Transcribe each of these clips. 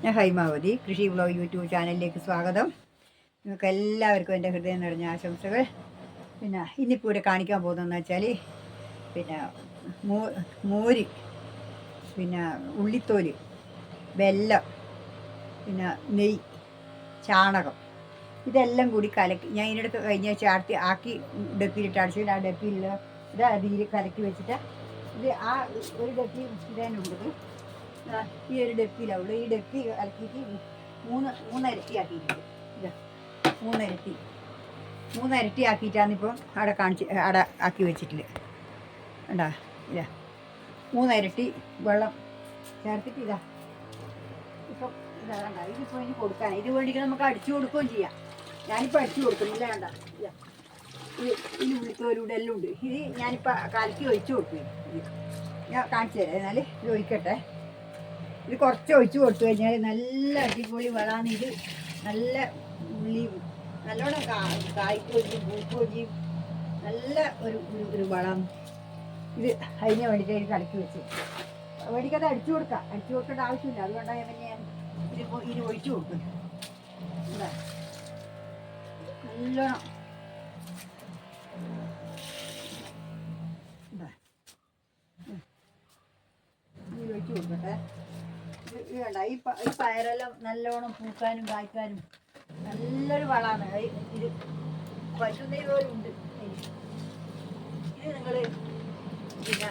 ഞാൻ ഹൈമാവതി കൃഷി vlog YouTube ചാനലിലേക്ക് സ്വാഗതം. നിങ്ങൾക്ക് എല്ലാവർക്കും എൻ്റെ ഹൃദയം നിറഞ്ഞ ആശംസകൾ. പിന്നെ ഇന്നിപ്പോൾ ഇവിടെ കാണിക്കാൻ പോകുന്നതെന്ന് വെച്ചാൽ പിന്നെ മോര്, പിന്നെ ഉള്ളിത്തോല്, വെല്ലം, പിന്നെ നെയ്യ്, ചാണകം, ഇതെല്ലാം കൂടി കലക്കി ഞാൻ ഇതിനടുത്ത് കഴിഞ്ഞ ആക്കി ഡപ്പിയിലിട്ട് അടിച്ചിട്ട് ആ ഡപ്പിയിലുള്ള ഇത് അതിൽ കലക്കി വെച്ചിട്ട് ഇത് ആ ഒരു ഡപ്പി ഇടാനുള്ളത് ഈ ഒരു ഡപ്പിയിലാവുള്ളൂ. ഈ ഡപ്പി കലക്കിയിട്ട് മൂന്നരട്ടി ആക്കിയിട്ടുണ്ട്. ഇത് മൂന്നരട്ടി ആക്കിയിട്ടാണ് ഇപ്പം അവിടെ ആക്കി വെച്ചിട്ടില്ല. കണ്ടാ ഇതാ മൂന്നരട്ടി വെള്ളം ചേർത്തിട്ട് ഇതാ ഇപ്പം ഇതാ കണ്ട. ഇതിപ്പോൾ ഇനി കൊടുക്കാൻ ഇത് വേണ്ടിയിട്ട് നമുക്ക് അടിച്ചു കൊടുക്കുകയും ചെയ്യാം. ഞാനിപ്പോൾ അടിച്ചു കൊടുക്കുന്നില്ല. കണ്ട ഇതാ ഈ ഉള്ളിത്തോലൂടെ എല്ലാം ഉണ്ട്. ഇത് ഞാനിപ്പോൾ കലക്കി ഒഴിച്ചു കൊടുക്കും. ഇത് ഞാൻ കാണിച്ചു തരാം. എന്നാൽ ഇത് ഒഴിക്കട്ടെ. ഇത് കുറച്ച് ഒഴിച്ച് കൊടുത്തു കഴിഞ്ഞാൽ നല്ല അടിപൊളി വളമാണ്. ഇത് നല്ല ഉള്ളിയും നല്ലോണം കായ്ക്കുകയും പൂക്കുകയും നല്ല ഒരു വളം. ഇത് അതിന് വേണ്ടിയിട്ട് കലക്കി വെച്ച് വേണ്ടിക്കത് അടിച്ചു കൊടുക്കേണ്ട ആവശ്യമില്ല. അതുകൊണ്ടാണ് ഞാൻ ഇതിപ്പോൾ ഇതിന് ഒഴിച്ചു കൊടുക്കും. എന്താ നല്ലോണം ഇതിൽ ഒഴിച്ചു കൊടുക്കട്ടെ. ഇത് വേണ്ട. ഈ പയറെല്ലാം നല്ലോണം പൂക്കാനും കായ്ക്കാനും നല്ലൊരു വളമാണ്. ഇത് പശുനെയ്യ് പോലും ഉണ്ട്. ഇത് നിങ്ങൾ പിന്നെ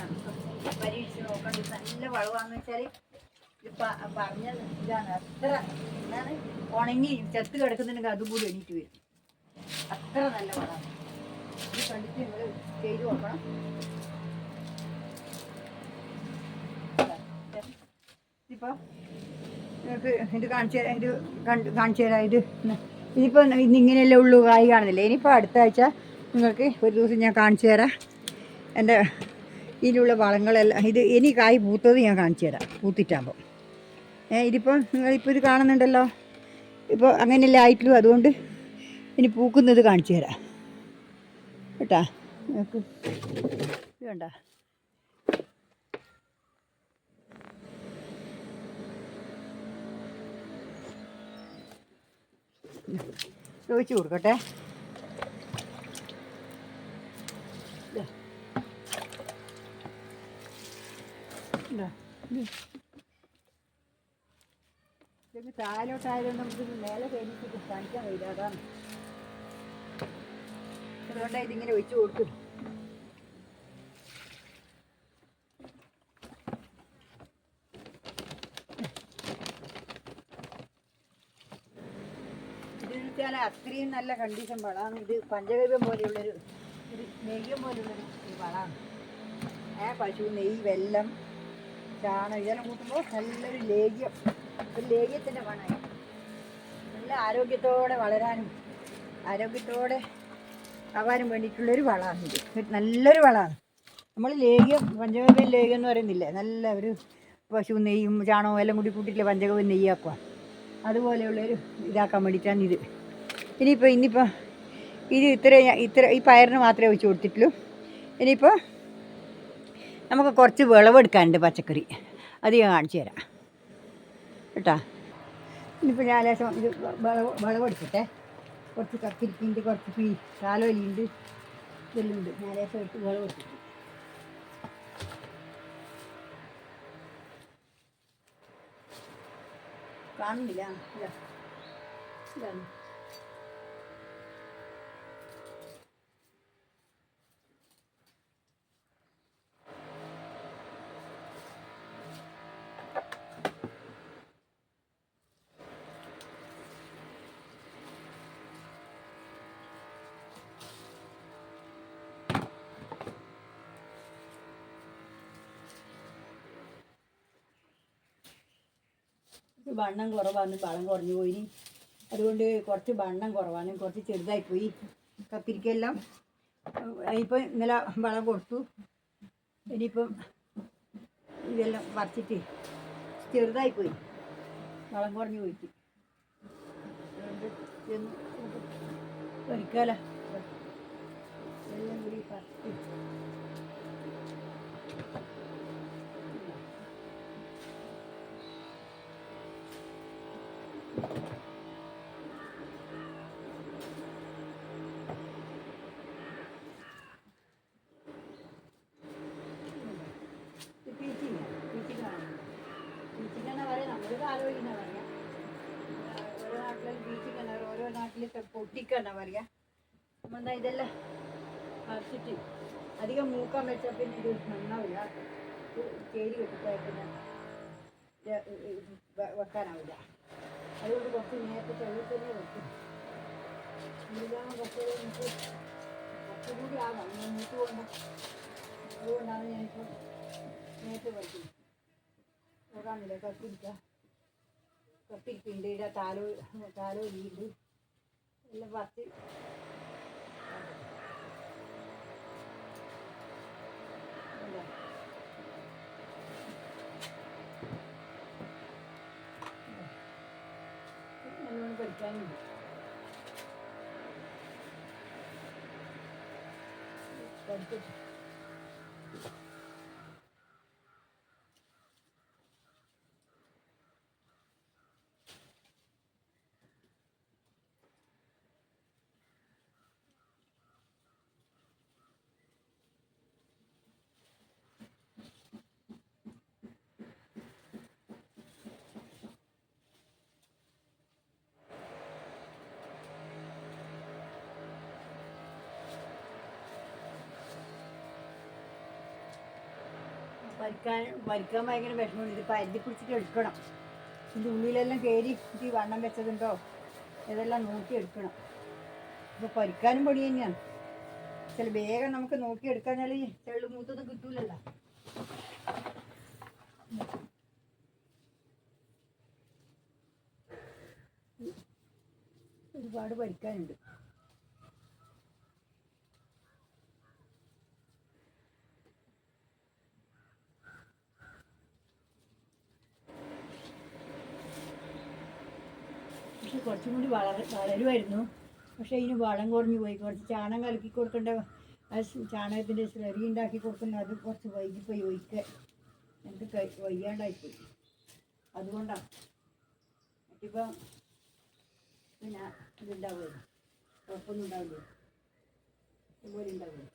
പരീക്ഷിച്ച് നോക്കേണ്ടത് നല്ല വളമാണെന്ന് വെച്ചാൽ ഇത് പറഞ്ഞ ഇതാണ്. അത്ര എന്താണ് ഉണങ്ങി ചത്ത് കിടക്കുന്നുണ്ടെങ്കിൽ അതും കൂടി എണീറ്റ് വരും. അത്ര നല്ല വളമാണ്. ഇത് കണ്ടിട്ട് നിങ്ങൾ ചെയ്ത് നോക്കണം. ഇതിപ്പോൾ നിങ്ങൾക്ക് ഇത് കാണിച്ചു തരാം. കാണിച്ചു തരാം. ഇതിപ്പോൾ ഇന്നിങ്ങനെയല്ലേ ഉള്ളൂ, കായ് കാണുന്നില്ല. ഇനിയിപ്പോൾ അടുത്ത ആഴ്ച നിങ്ങൾക്ക് ഒരു ദിവസം ഞാൻ കാണിച്ചു തരാം എൻ്റെ ഇതിലുള്ള വളങ്ങളെല്ലാം. ഇനി കായ് പൂത്തത് ഞാൻ കാണിച്ചു തരാം പൂത്തിട്ടാകുമ്പോൾ. ഇതിപ്പോൾ നിങ്ങളിപ്പോൾ ഇത് കാണുന്നുണ്ടല്ലോ. ഇപ്പോൾ അങ്ങനെയല്ലേ ആയിട്ടുള്ളൂ. അതുകൊണ്ട് ഇനി പൂക്കുന്നത് കാണിച്ചു തരാം കേട്ടാ. നിങ്ങൾക്ക് ഇത് വേണ്ട. ഒഴിച്ച് കൊടുക്കട്ടെ. ഇതൊക്കെ താഴോട്ടായതുകൊണ്ട് നമുക്ക് മേലെ കഴിഞ്ഞിട്ട് കാണിക്കാൻ കഴിയില്ല. അതാണ് അതുകൊണ്ടാണ് ഇതിങ്ങനെ ഒഴിച്ച് കൊടുക്കും. അത്രയും നല്ല കണ്ടീഷൻ വളമാണ് ഇത്. പഞ്ചഗവ്യം പോലെയുള്ളൊരു നെയ്യം പോലെയുള്ളൊരു വളമാണ്. പശു നെയ്യ്, വെല്ലം, ചാണകം ഇതെല്ലാം കൂട്ടുമ്പോൾ നല്ലൊരു ലേഗ്യം, ഒരു ലേഗ്യത്തിൻ്റെ മണമായി നല്ല ആരോഗ്യത്തോടെ വളരാനും ആരോഗ്യത്തോടെ ആവാനും വേണ്ടിയിട്ടുള്ളൊരു വളമാണ് ഇത്. നല്ലൊരു വളമാണ്. നമ്മൾ ലേഗ്യം പഞ്ചഗവ്യം ലേഗ്യം എന്ന് പറയുന്നില്ലേ, നല്ല ഒരു പശു നെയ്യും ചാണകവും എല്ലാം കൂടി കൂട്ടിയിട്ടില്ല പഞ്ചഗവ്യം നെയ്യാക്കുക. അതുപോലെയുള്ളൊരു ഇതാക്കാൻ വേണ്ടിയിട്ടാണ് ഇത്. ഇനിയിപ്പോൾ ഇത് ഇത്ര ഈ പയറിന് മാത്രമേ ഒഴിച്ച് കൊടുത്തിട്ടുള്ളൂ. ഇനിയിപ്പോൾ നമുക്ക് കുറച്ച് വിളവെടുക്കാനുണ്ട് പച്ചക്കറി. അത് ഞാൻ കാണിച്ചു തരാം കേട്ടോ. ഇനിയിപ്പോൾ ഞാൻ ലേശം ഇത് വിളവെടുക്കട്ടെ. കുറച്ച് കക്കിരിക്കുണ്ട്, കുറച്ച് കാലോലിയുണ്ട്, ഇതെല്ലാം ഉണ്ട്. ഞാൻ ലേശം എടുത്ത് വിളവെടുത്തിട്ട് കാണുന്നില്ല. ഇതാണ് വണ്ണം കുറവാണ്, വളം കുറഞ്ഞു പോയി. അതുകൊണ്ട് കുറച്ച് വണ്ണം കുറവാണ്, കുറച്ച് ചെറുതായിപ്പോയി കത്തിരിക്കെല്ലാം. ഇപ്പം ഇന്നലെ വളം കൊടുത്തു. ഇനിയിപ്പം ഇതെല്ലാം പറിച്ചിട്ട് ചെറുതായിപ്പോയി, വളം കുറഞ്ഞു പോയിട്ട്. അതുകൊണ്ട് ഒരിക്കല എല്ലാം കൂടി പറിച്ച് താലോലി എന്നാ പറയാ. ഓരോ നാട്ടിലും ബീച്ചിക്കന്നെ, ഓരോ നാട്ടിൽ പൊട്ടിക്കന്നാ പറയാ. നമ്മളെന്താ ഇതെല്ലാം പറിച്ചിട്ട് അധികം മൂക്കാൻ വെച്ചാൽ പിന്നെ ഇത് നന്നാവില്ല. ചേരി കെട്ടിട്ടായിട്ട് വെക്കാനാവില്ല. അതുകൊണ്ട് കുറച്ച് നേരത്തെ ചെറിയ തന്നെ വെക്കും. ഇതാണ് കുറച്ച് നമുക്ക് കുറച്ചുകൂടി ആകാം ഞാൻ മൂത്ത് കൊണ്ട്. അതുകൊണ്ടാണ് ഞാനിപ്പോൾ നേരത്തെ പഠിക്കുന്നത്. നോക്കാമില്ല കപ്പിരിക്കുണ്ട്, ഇവിടെ താലോലിയുണ്ട്, എല്ലാം പറിച്ച് നല്ലോണം പഠിക്കാനുണ്ട്. പഠിച്ചിട്ട് വരിക്കാൻ ഭയങ്കര വിഷമമുണ്ട്. ഇത് പരുതി പിടിച്ചിട്ട് എടുക്കണം. ഇതിൻ്റെ ഉള്ളിലെല്ലാം കയറി ഈ വണ്ണം വെച്ചതുണ്ടോ ഇതെല്ലാം നോക്കി എടുക്കണം. ഇപ്പോൾ പരിക്കാനും പൊടി തന്നെയാണ്. ചില വേഗം നമുക്ക് നോക്കിയെടുക്കാഞ്ഞാൽ ചെള്ളു മൂത്തൊന്നും കിട്ടൂലല്ലോ. ഒരുപാട് പരിക്കാനുണ്ട്. പക്ഷെ കുറച്ചും കൂടി വളരുമായിരുന്നു. പക്ഷേ ഇതിന് വളം കുറഞ്ഞു പോയി. കുറച്ച് ചാണകം കലക്കി കൊടുക്കേണ്ട, ചാണകത്തിൻ്റെ സ്ലറി ഉണ്ടാക്കി കൊടുക്കേണ്ട, അത് കുറച്ച് വൈകിപ്പോയി. ഒഴിക്കുക എനിക്ക് വയ്യാണ്ടായിപ്പോയി. അതുകൊണ്ടാണ് ഇപ്പം പിന്നെ ഇതുണ്ടാവുമല്ലോ, കുഴപ്പമൊന്നും ഉണ്ടാവില്ല, ഇതുപോലെ ഉണ്ടാവില്ല.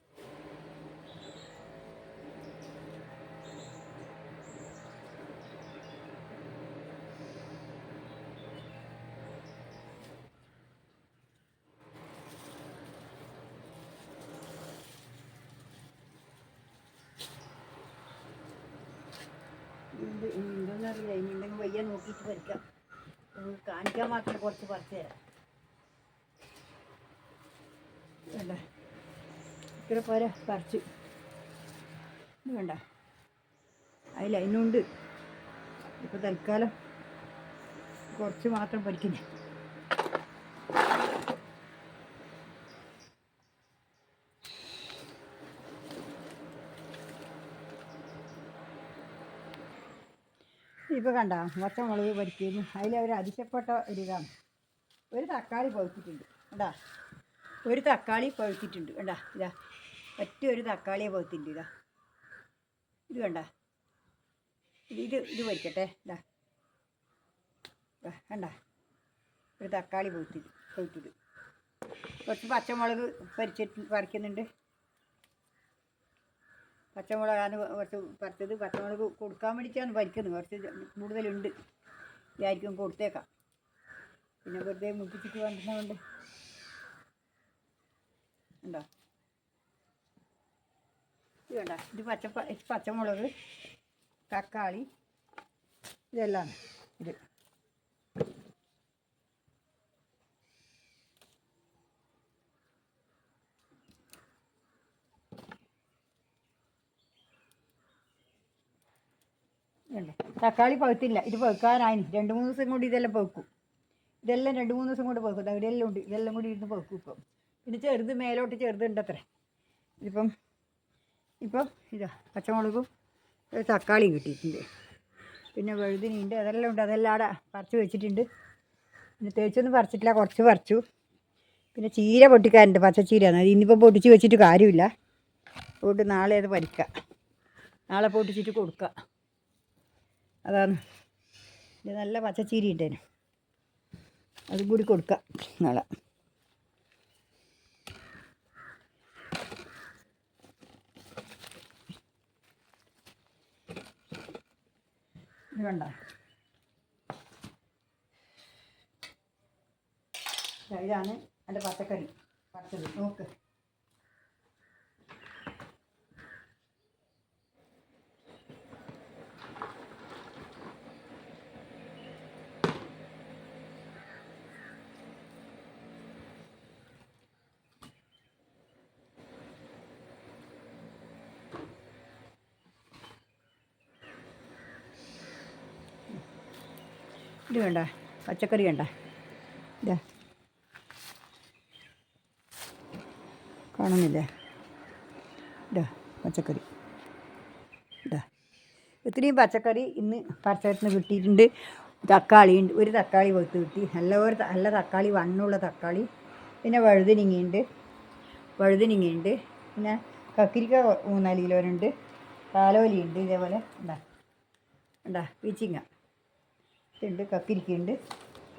ഉണ്ടോന്നറിയില്ല. ഇനിയുണ്ടെങ്കിൽ വയ്യ നോക്കിയിട്ട് പറിക്കാം. കാണിക്കാൻ മാത്രമേ കുറച്ച് പറിച്ചു തരാം. വേണ്ട ഇത്ര പോരെ പറിച്ചു. വേണ്ട അതിൽ അതിനുണ്ട്. ഇപ്പോൾ തൽക്കാലം കുറച്ച് മാത്രം പറിക്കുന്നേ. ഇപ്പോൾ കണ്ട പച്ചമുളക് പരിക്കുന്നു. അതിലവർ അതിശപ്പെട്ട ഒരിതാണ്. ഒരു തക്കാളി പഴുത്തിട്ടുണ്ട് കണ്ടാ, ഒരു തക്കാളി പഴുത്തിട്ടുണ്ട് കണ്ടാ. ഇതാ ഒറ്റ ഒരു തക്കാളിയെ പഴുത്തിട്ടുണ്ട്. ഇതാ ഇത് കണ്ട, ഇത് പരിക്കട്ടെ. ഇതാ കണ്ട, ഒരു തക്കാളി പഴുത്തത്. കുറച്ച് പച്ചമുളക് പറിക്കുന്നുണ്ട്. പച്ചമുളകാണ് കുറച്ച് പറിച്ചത്. പച്ചമുളക് കൊടുക്കാൻ വേണ്ടിയിട്ടാണ് പറിക്കുന്നത്. കുറച്ച് കൂടുതലുണ്ട്, ഇതായിരിക്കും കൊടുത്തേക്കാം. പിന്നെ വെറുതെ മുട്ടിച്ചിട്ട് വന്നിട്ടുണ്ട്. ഉണ്ടോ ഇത് വേണ്ട. ഇത് പച്ചമുളക്, തക്കാളി, ഇതെല്ലാം ഇത്. തക്കാളി പഴുത്തില്ല. ഇത് പഴുക്കാനായി 2-3 ദിവസം കൊണ്ട് ഇതെല്ലാം പഴുക്കും. ഇതെല്ലാം 2-3 ദിവസം കൊണ്ട് പഴുക്കും. ഇതെല്ലാം ഉണ്ട്, ഇതെല്ലാം കൂടി ഇരുന്ന് പഴുക്കും. ഇപ്പം പിന്നെ ചെറുത് മേലോട്ട് ചെറുതുണ്ടത്രേ. ഇപ്പം ഇതാ പച്ചമുളകും തക്കാളിയും കിട്ടിയിട്ടുണ്ട്. പിന്നെ വഴുതിനുണ്ട്, അതെല്ലാം ഉണ്ട്. അതെല്ലാം അവിടെ പറിച്ച് വെച്ചിട്ടുണ്ട്. പിന്നെ തേച്ചൊന്നും പറിച്ചിട്ടില്ല, കുറച്ച് പറിച്ചു. പിന്നെ ചീര പൊട്ടിക്കാറുണ്ട്, പച്ചച്ചീരയാണ്. അത് ഇന്നിപ്പോൾ പൊട്ടിച്ച് വെച്ചിട്ട് കാര്യമില്ല. അതുകൊണ്ട് നാളെ അത് പറിക്കാം. നാളെ പൊട്ടിച്ചിട്ട് കൊടുക്കാം. അതാണ്. ഇത് നല്ല പച്ചച്ചീരി ഇട്ടേന്, അതും കൂടി കൊടുക്കാം നാളെ. ഇത് കണ്ട, ഇതാണ് എൻ്റെ പച്ചക്കറി പറിച്ചത്. നോക്ക്. ഇത് വേണ്ട, പച്ചക്കറി വേണ്ട, ഇതാ കാണുന്നില്ലേ, ഇതാ പച്ചക്കറി, ഇതാ ഇത്രയും പച്ചക്കറി ഇന്ന് പറിച്ചെടുത്ത് കിട്ടിയിട്ടുണ്ട്. തക്കാളി ഉണ്ട്, ഒരു തക്കാളി വെത്ത് കിട്ടി, നല്ല തക്കാളി, വണ്ണുള്ള തക്കാളി. പിന്നെ വഴുതനങ്ങയുണ്ട്, പിന്നെ കക്കിരിക്ക 3-4 കിലോനുണ്ട്, പാലോലിയുണ്ട്, ഇതേപോലെ ഉണ്ടാ പീച്ചിങ്ങ ഉണ്ട്, കക്കിരിക്കയുണ്ട്.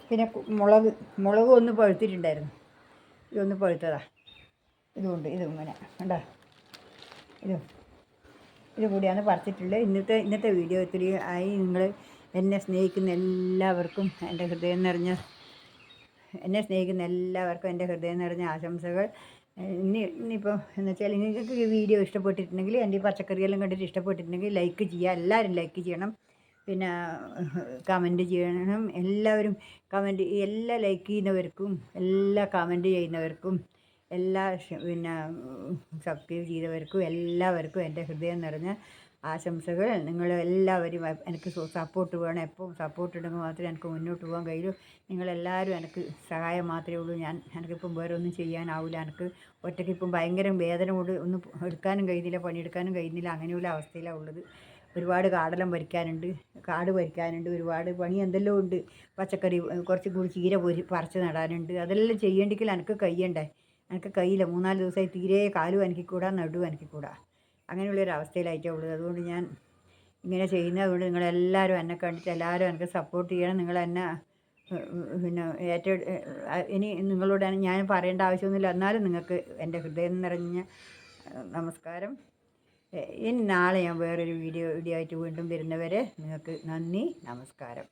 പിന്നെ മുളക് ഒന്ന് പഴുത്തിട്ടുണ്ടായിരുന്നു, ഇതൊന്ന് പഴുത്തതാ. ഇതുകൊണ്ട് ഇങ്ങനെ കണ്ടാ, ഇത് കൂടിയാണ് പറിച്ചിട്ടുള്ളത്. ഇന്നത്തെ വീഡിയോ ഇത്തിരി ആയി. നിങ്ങൾ എന്നെ സ്നേഹിക്കുന്ന എല്ലാവർക്കും എൻ്റെ ഹൃദയം നിറഞ്ഞ ആശംസകൾ. ഇനിയിപ്പോൾ എന്ന് വെച്ചാൽ നിങ്ങൾക്ക് ഈ വീഡിയോ ഇഷ്ടപ്പെട്ടിട്ടുണ്ടെങ്കിൽ, എൻ്റെ ഈ പച്ചക്കറിയെല്ലാം കണ്ടിട്ട് ഇഷ്ടപ്പെട്ടിട്ടുണ്ടെങ്കിൽ ലൈക്ക് ചെയ്യുക, എല്ലാവരും ലൈക്ക് ചെയ്യണം. പിന്നെ കമൻറ്റ് ചെയ്യണം. എല്ലാവരും എല്ലാ ലൈക്ക് ചെയ്യുന്നവർക്കും, എല്ലാ കമൻറ്റ് ചെയ്യുന്നവർക്കും, എല്ലാ പിന്നെ സബ്സ്ക്രൈബ് ചെയ്തവർക്കും എല്ലാവർക്കും എൻ്റെ ഹൃദയം നിറഞ്ഞ ആശംസകൾ. നിങ്ങളെല്ലാവരും എനിക്ക് സപ്പോർട്ട് വേണം. എപ്പോഴും സപ്പോർട്ട് ഉണ്ടെങ്കിൽ മാത്രമേ എനിക്ക് മുന്നോട്ട് പോകാൻ കഴിയൂ. നിങ്ങളെല്ലാവരും എനിക്ക് സഹായം മാത്രമേ ഉള്ളൂ. എനിക്കിപ്പം വേറെ ഒന്നും ചെയ്യാനാവില്ല. എനിക്ക് ഒറ്റയ്ക്ക് ഇപ്പം ഭയങ്കര വേദന കൊണ്ട് ഒന്നും എടുക്കാനും കഴിയുന്നില്ല, പണിയെടുക്കാനും കഴിയുന്നില്ല. അങ്ങനെയുള്ള അവസ്ഥയിലാണ് ഉള്ളത്. ഒരുപാട് കാട് പറിക്കാനുണ്ട്, ഒരുപാട് പണി എന്തെല്ലാം ഉണ്ട്. പച്ചക്കറി കുറച്ചും കൂടി ചീര പറിച്ച് നടാനുണ്ട്. അതെല്ലാം ചെയ്യേണ്ടെങ്കിൽ എനിക്ക് കഴിയണ്ടേ. എനിക്ക് കഴിയില്ല. 3-4 ദിവസമായി തീരെ കാലും എനിക്കൂടാ, നടുവും എനിക്കൂടാ. അങ്ങനെയുള്ളൊരവസ്ഥയിലായിട്ടാണ് ഉള്ളത്. അതുകൊണ്ട് ഞാൻ ഇങ്ങനെ ചെയ്യുന്നതുകൊണ്ട് നിങ്ങളെല്ലാവരും എന്നെ കണ്ടിട്ട് എല്ലാവരും എനിക്ക് സപ്പോർട്ട് ചെയ്യണം. നിങ്ങളെന്നെ പിന്നെ ഇനി നിങ്ങളോടാണ് ഞാൻ പറയേണ്ട ആവശ്യമൊന്നുമില്ല. എന്നാലും നിങ്ങൾക്ക് എൻ്റെ ഹൃദയം നിറഞ്ഞ നമസ്കാരം. ഇനി നാളെ ഞാൻ വേറൊരു വീഡിയോ ആയിട്ട് വീണ്ടും വരുന്നവരെ നിങ്ങൾക്ക് നന്ദി, നമസ്കാരം.